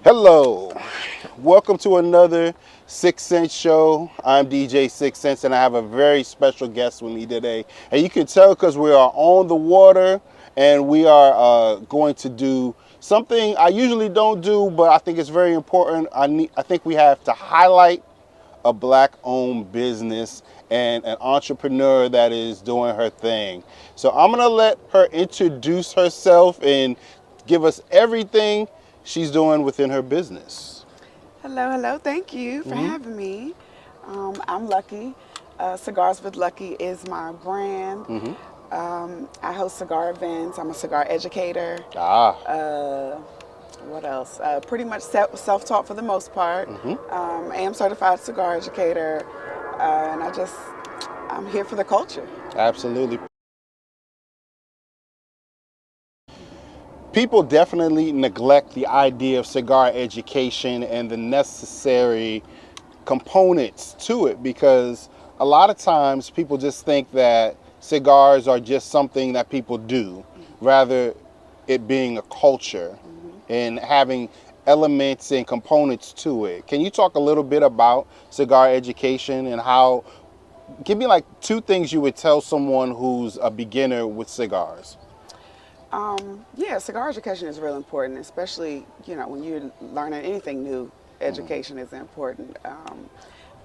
Hello, welcome to another Six Sense show. I'm DJ Six Sense, and I have a very special guest with me today. And you can tell because we are on the water, and we are going to do something I usually don't do, but I think it's very important. I think we have to highlight a black-owned business and an entrepreneur that is doing her thing. So I'm gonna let her introduce herself and give us everything she's doing within her business. Hello, hello. Thank you for Hmm. having me. I'm Lucky. Cigars with Lucky is my brand. Hmm. I host cigar events. I'm a cigar educator. Ah. Uh, what else? Pretty much self-taught for the most part. Hmm. I am certified cigar educator, and I'm here for the culture. Absolutely. People definitely neglect the idea of cigar education and the necessary components to it because a lot of times people just think that cigars are just something that people do, rather it being a culture Hmm. and having elements and components to it. Can you talk a little bit about cigar education and how, give me like two things you would tell someone who's a beginner with cigars? Yeah, cigar education is real important, especially when you're learning anything new. Education is important.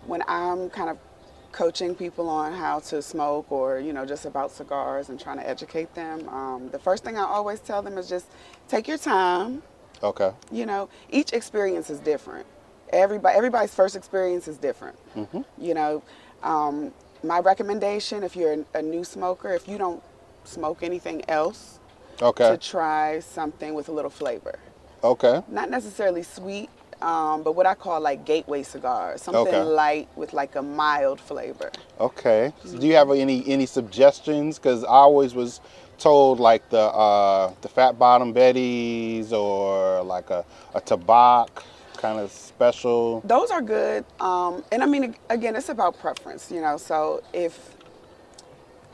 When I'm kind of coaching people on how to smoke or just about cigars and trying to educate them, the first thing I always tell them is just take your time. Okay. Each experience is different. Everybody's first experience is different. Hmm. You know, um, my recommendation, if you're a new smoker, if you don't smoke anything else, to Okay. try something with a little flavor. Okay. Not necessarily sweet, but what I call like gateway cigars, something Okay. light with like a mild flavor. Okay. So do you have any suggestions? Because I always was told like the fat bottom Betties or like a Tabak kind of special. Those are good. And I mean, again, it's about preference. So if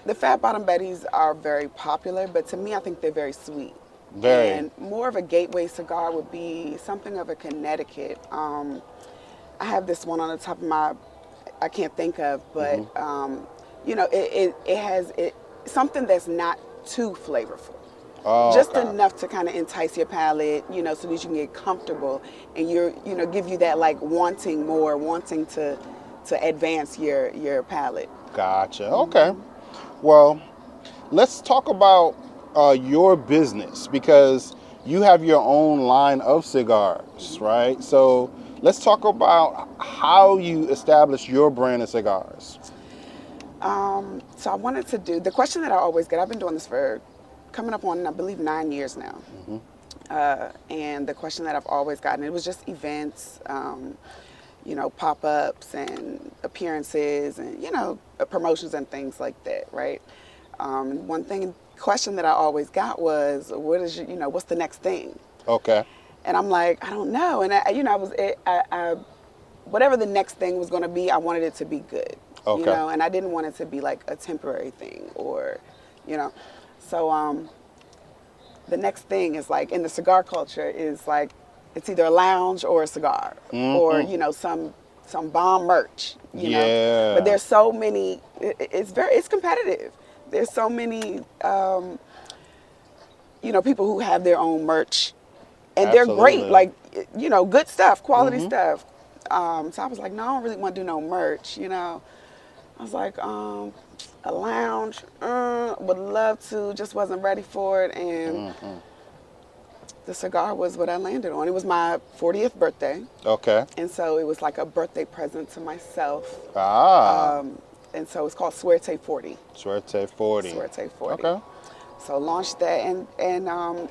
the fat bottom Betties are very popular, but to me, I think they're very sweet. Very. And more of a gateway cigar would be something of a Connecticut. I have this one on the top of I can't think of, but Hmm. it has something that's not too flavorful, Oh, just okay. enough to kind of entice your palate, so that you can get comfortable and give you that like wanting more, wanting to advance your palate. Gotcha. Okay. Well, let's talk about your business because you have your own line of cigars, right? So let's talk about how you establish your brand of cigars. So I wanted to do the question that I always get. I've been doing this for coming up on, I believe, 9 years now. Hmm. And the question that I've always gotten, it was just events, pop-ups and appearances and, promotions and things like that, right? One question that I always got was, what's the next thing? Okay. And I'm like, I don't know. And whatever the next thing was going to be, I wanted it to be good, Okay. and I didn't want it to be like a temporary thing or, you know. So the next thing is like in the cigar culture is like it's either a lounge or a cigar or Hmm. some bomb merch. But Yeah. there's so many. It's competitive. There's so many people who have their own merch and they're great, Absolutely. like good stuff, quality Hmm. stuff. So I was like, no, I don't really want to do no merch. I was like, a lounge, would love to, just wasn't ready for it, and Hmm. the cigar was what I landed on. It was my 40th birthday, Okay. and so it was like a birthday present to myself. Ah. Um, and so it's called Suerte 40. Suerte 40. Suerte 40. Okay. So launched that, and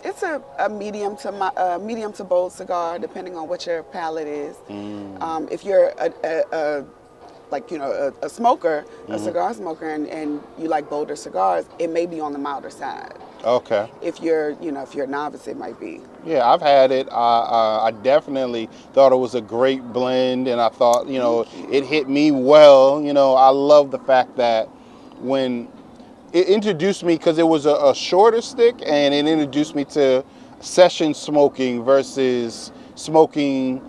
it's a medium to bold cigar, depending on what your palate is. Mm. If you're a smoker, a Hmm. cigar smoker, and you like bolder cigars, it may be on the milder side. Okay. If you're a novice, it might be. Yeah, I've had it. I definitely thought it was a great blend, and I thought, Thank it you. hit me well. I love the fact that when it introduced me, because it was a shorter stick, and it introduced me to session smoking versus smoking,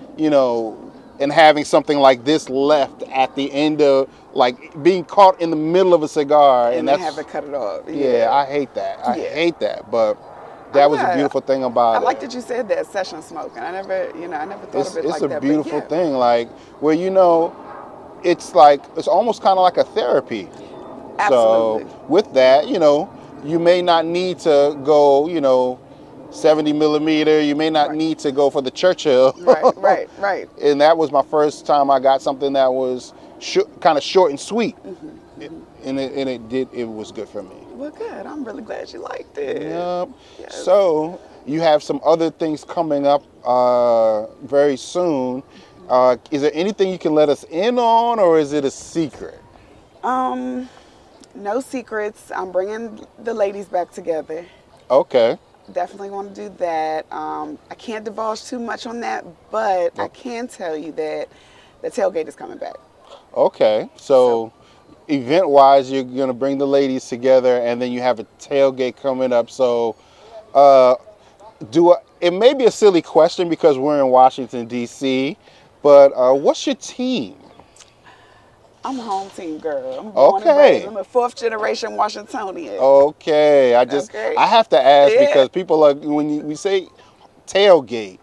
and having something like this left at the end of, like, being caught in the middle of a cigar, and And then that's, have it cut it off. yeah, Yeah. I hate that. I Yeah. hate that, but I'm that was a glad. beautiful thing I about like it. that you said that session smoking. I never thought of it It's like a that. But beautiful yeah, thing, like where it's like it's almost kind of like a therapy. So absolutely. with that, you may not need to go, 70 millimeter. You may not Right. need to go for the Churchill. Right. Right. Right. And that was my first time I got something that was kind of short and sweet. And it was good for me. Well, good. I'm really glad you liked it. Yep. Yes. So you have some other things coming up very soon. Is there anything you can let us in on, or is it a secret? Um, no secrets. I'm bringing the ladies back together. Okay. Definitely want to do that. I can't divulge too much on that, but I Oh, can tell you that the tailgate is coming back. okay. So, So event-wise, you're gonna bring the ladies together, and then you have a tailgate coming up. So uh, it may be a silly question because we're in Washington D.C., but what's your team? I'm a home team girl. I'm born and raised. Okay. I'm a fourth generation Washingtonian. Okay. Okay. I have to ask Yeah. because people are when we say tailgate,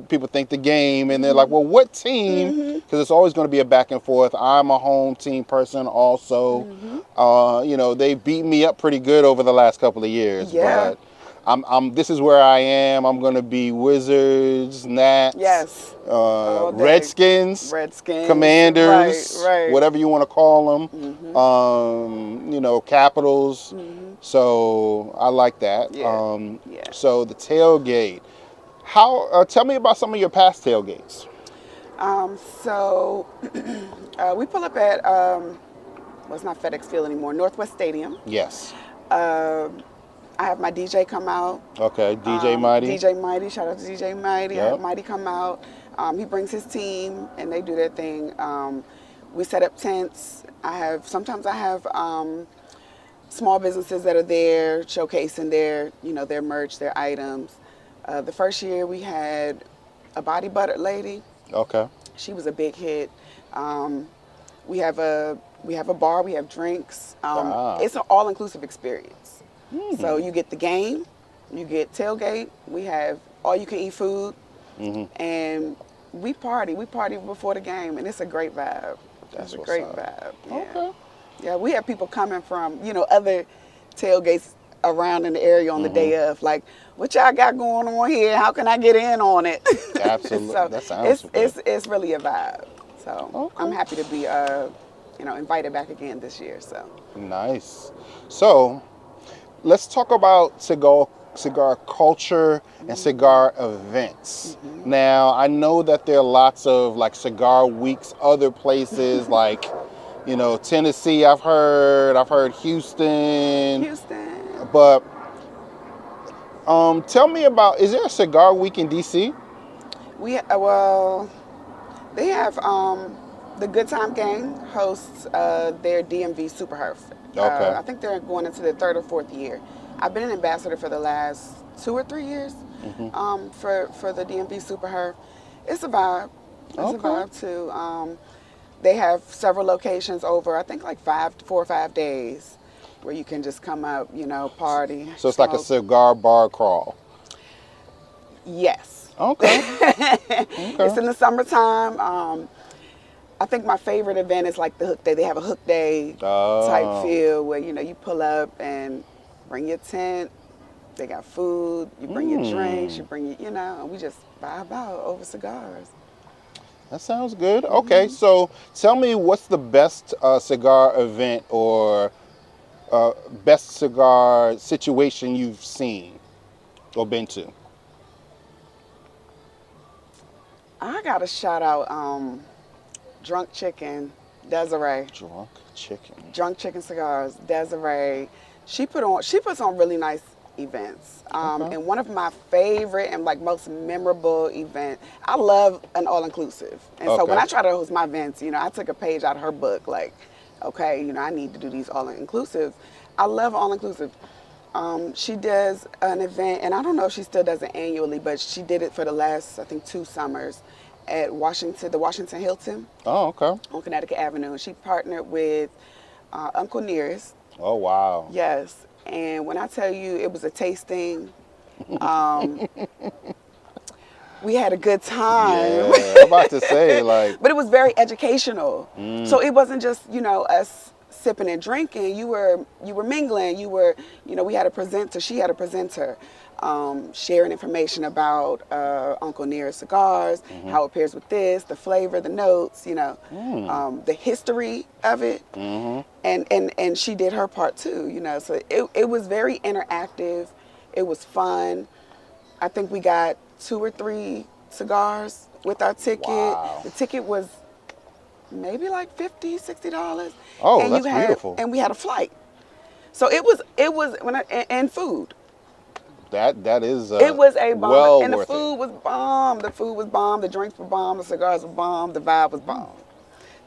people think the game, and they're like, well, what team? Because it's always going to be a back and forth. I'm a home team person also. They beat me up pretty good over the last couple of years, Yeah. but this is where I am. I'm going to be Wizards, Nats, Yes. All day. Redskins, Redskins. Right. Commanders, Right. whatever you want to call them, Capitals. So I like that. Yeah. Yeah. So the tailgate. Tell me about some of your past tailgates. So we pull up at well, it's not FedEx Field anymore. Northwest Stadium. Yes. I have my DJ come out. Okay. DJ Mighty. DJ Mighty, shout out to DJ Mighty. I have Yep. Mighty come out. He brings his team and they do their thing. We set up tents. Sometimes I have small businesses that are there showcasing their merch, their items. The first year we had a body buttered lady. Okay. She was a big hit. We have a bar. We have drinks. Ah. It's an all inclusive experience. So you get the game, you get tailgate. We have all you can eat food, and we party. We party before the game, and it's a great vibe. That's It's a what's great up. vibe. Yeah. Okay. Yeah, we have people coming from other tailgates around in the area on the day of. Like, what y'all got going on here? How can I get in on it? Absolutely. So That sounds good. it's really a vibe. So Okay. I'm happy to be invited back again this year. So Nice. So let's talk about cigar culture and cigar events. Now, I know that there are lots of like cigar weeks, other places like, Tennessee, I've heard Houston, Houston, but tell me about, is there a cigar week in DC? well, they have the Good Time Gang hosts their DMV Super Herf. Okay. I think they're going into their third or fourth year. I've been an ambassador for the last 2 or 3 years for the DMV Super Herf. It's a vibe. It's a Okay. vibe too. They have several locations over, I think, like 4 or 5 days where you can just come out, party. So it's like a smoke. cigar bar crawl. Yes. Okay. It's in the summertime. I think my favorite event is like the Hook Day. They have a Hook Day Oh. type feel where you pull up and bring your tent. They got food. You bring your drinks. You bring and we just vibe out over cigars. That sounds good. Okay, so tell me what's the best cigar event or best cigar situation you've seen or been to? I gotta shout out Drunk Chicken, Desiree. Drunk chicken. Drunk Chicken Cigars, Desiree. She puts on really nice events. Okay. And one of my favorite and like most memorable event, I love an all-inclusive. And so when Okay. I try to host my events, I took a page out of her book, like, okay, I need to do these all-inclusive. I love all-inclusive. She does an event, and I don't know if she still does it annually, but she did it for the last, I think, 2 summers at the Washington Hilton Oh, okay. on Connecticut Avenue. And she partnered with Uncle Nearest. Oh, wow. Yes. And when I tell you it was a tasting, um, we had a good time. Yeah, I'm about to say, like, But it was very educational. So it wasn't just, us sipping and drinking. You were mingling. We had a presenter. She had a presenter, sharing information about Uncle Nearest cigars, how it pairs with this, the flavor, the notes, the history of it. And she did her part too, So it was very interactive. It was fun. I think we got 2 or 3 cigars with our ticket. Wow. The ticket was maybe like $50, $60. Oh, and that's beautiful. And we had a flight. So it was and food. That is It was a bomb, well and the worth food it. was bomb. The food was bomb. The drinks were bomb. The cigars were bomb. The vibe was bomb.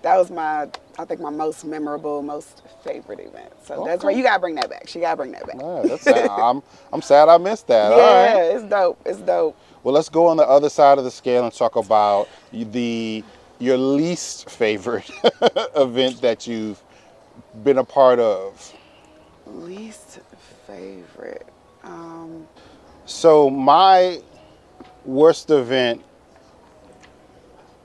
That was I think my most memorable, most favorite event. So that's why you gotta bring that back. She gotta bring that back. Man, that's I'm sad I missed that. Yeah, All right. it's dope. It's dope. Well, let's go on the other side of the scale and talk about your least favorite event that you've been a part of. Least favorite. So my worst event,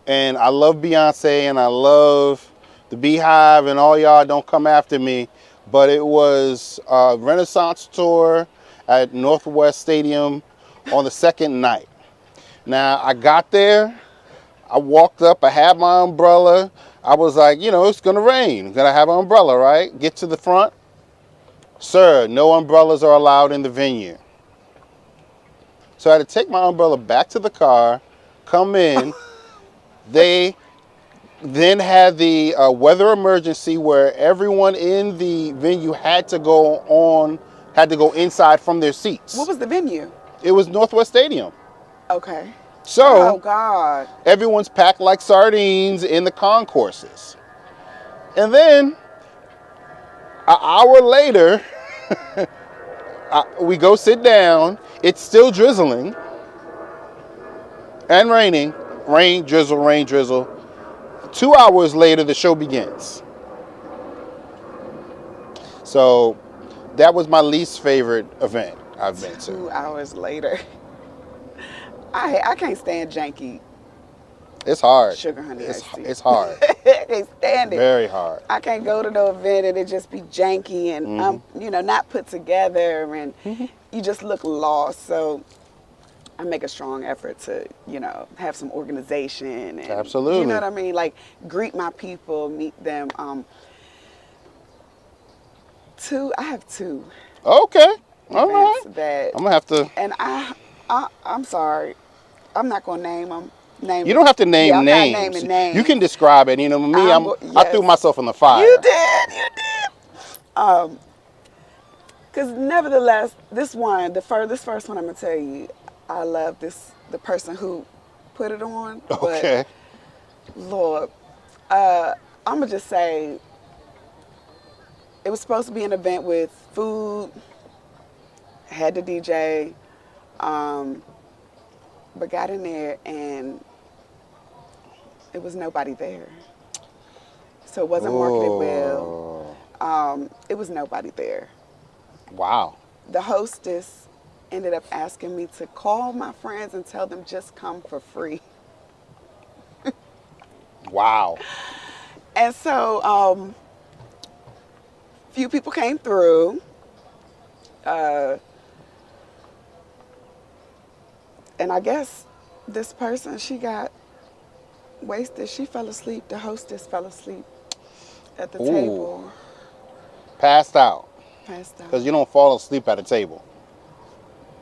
and I love Beyonce and I love the Beehive and all y'all, don't come after me, but it was a Renaissance tour at Northwest Stadium on the second night. Now I got there, I walked up, I had my umbrella. I was like, it's gonna rain. Gonna have an umbrella, right? Get to the front. Sir, no umbrellas are allowed in the venue. So I had to take my umbrella back to the car, come in. They then had the weather emergency where everyone in the venue had to go inside from their seats. What was the venue? It was Northwest Stadium. Okay. So Oh God. everyone's packed like sardines in the concourses. And then an hour later, we go sit down. It's still drizzling and raining. Rain, drizzle, rain, drizzle. 2 hours later, the show begins. So that was my least favorite event I've been to. 2 hours later. I can't stand janky It's hard. sugar honey iced tea. It's hard. I can't stand it. Very hard. I can't go to no event and it just be janky and not put together, and you just look lost. So I make a strong effort to have some organization and Absolutely. you know what I mean, like greet my people, meet them. I have 2 Okay. All right. events that, I'm gonna have to. and I'm sorry, I'm not gonna name them. You don't have to name Yeah, I'm not names. naming names. You can describe it. Me, I Yes. threw myself in the fire. You did. Because nevertheless, this first one I'm gonna tell you, I love the person who put it on. Okay. But Lord, I'm gonna just say it was supposed to be an event with food, had the DJ, but got in there and it was nobody there. So it wasn't marketed well. It was nobody there. Wow. The hostess ended up asking me to call my friends and tell them just come for free. Wow. And so few people came through. And I guess this person, she got wasted. She fell asleep. The hostess fell asleep at the table. Passed out. Passed out. Because you don't fall asleep at a table.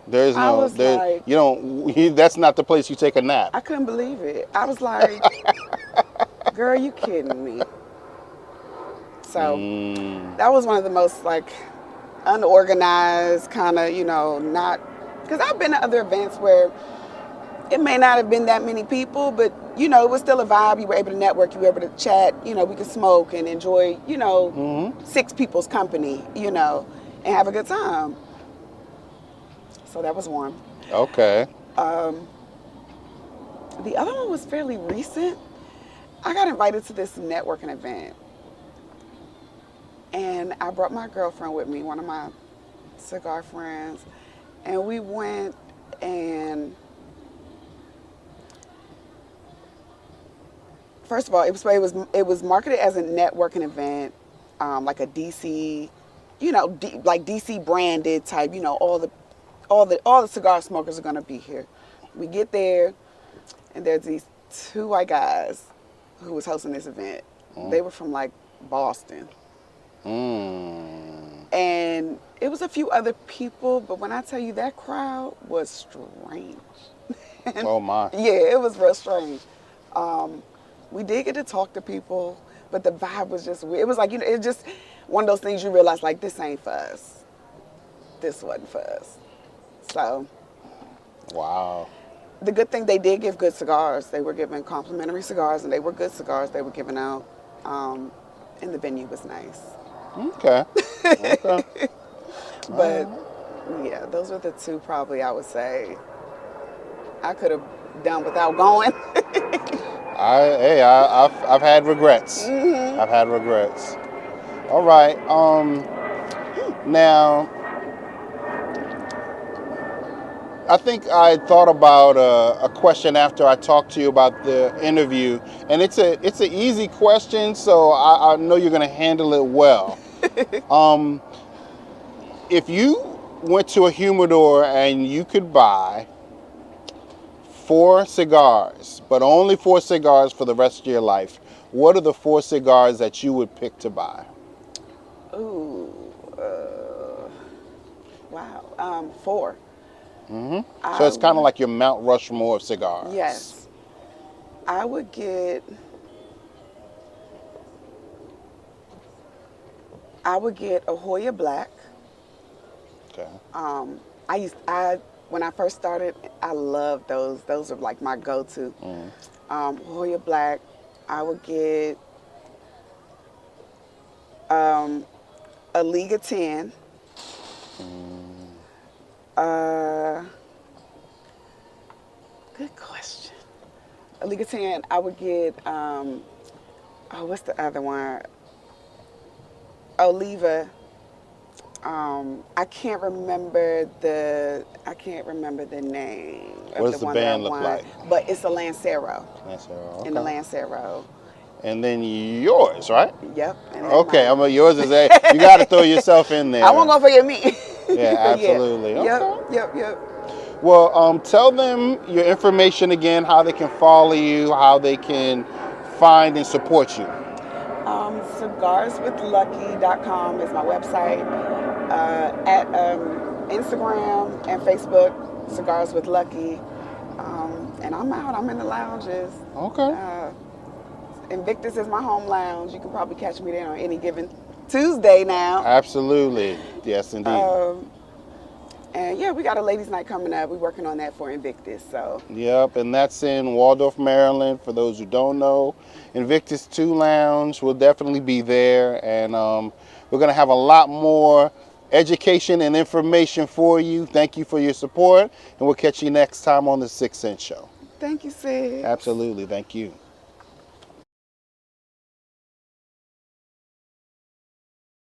There's I no, was there, like- you don't, that's not the place you take a nap. I couldn't believe it. I was like, girl, you kidding me? So that was one of the most like unorganized kind of, not, because I've been to other events where it may not have been that many people, but it was still a vibe. You were able to network, you were able to chat, we could smoke and enjoy, 6 people's company, and have a good time. So that was one. Okay. The other one was fairly recent. I got invited to this networking event, and I brought my girlfriend with me, one of my cigar friends, and we went. And first of all, it was marketed as a networking event, like a DC, like DC branded type. All the cigar smokers are gonna be here. We get there, and there's these two white guys who was hosting this event. They were from like Boston. And it was a few other people, but when I tell you that crowd was strange. Oh my. Yeah, it was real strange. We did get to talk to people, but the vibe was just weird. It was like, it's just one of those things you realize, like, this ain't for us. This wasn't for us. So, Wow. the good thing, they did give good cigars. They were giving complimentary cigars, and they were good cigars they were giving out. And the venue was nice. Okay. Okay. But, yeah, those were the two probably I would say I could have done without going. I've had regrets. I've had regrets. All right. Now, I think I thought about a question after I talked to you about the interview, and it's an easy question, so I know you're going to handle it well. If you went to a humidor and you could buy 4 cigars, but only 4 cigars for the rest of your life, what are the 4 cigars that you would pick to buy? Ooh, wow. 4. So it's kind of like your Mount Rushmore of cigars. Yes. I would get a Hoya Black. Okay. When I first started, I loved those. Those are like my go-to. Hoya Black. I would get a Liga 10. Good question. A Liga 10. I would get what's the other one? Oliva. I can't remember the name What of does the the one band that I look won. like? But it's a Lancero. Lancero, okay. In the Lancero. And then yours, right? Yep. And then Okay, yours is a. You got to throw yourself in there. I won't go forget me. Yeah, absolutely. Yeah. Okay. Yep. Well, tell them your information again, how they can follow you, how they can find and support you. Cigarswithlucky.com is my website. At Instagram and Facebook, Cigars with Lucky. And I'm out. I'm in the lounges. Okay. Invictus is my home lounge. You can probably catch me there on any given Tuesday now. Absolutely. Yes, indeed. And yeah, we got a ladies' night coming up. We're working on that for Invictus. So. Yep, and that's in Waldorf, Maryland. For those who don't know, Invictus 2 Lounge will definitely be there, and we're going to have a lot more education and information for you. Thank you for your support, and we'll catch you next time on the 6th Sense Show. Thank you, Sid. Absolutely, thank you.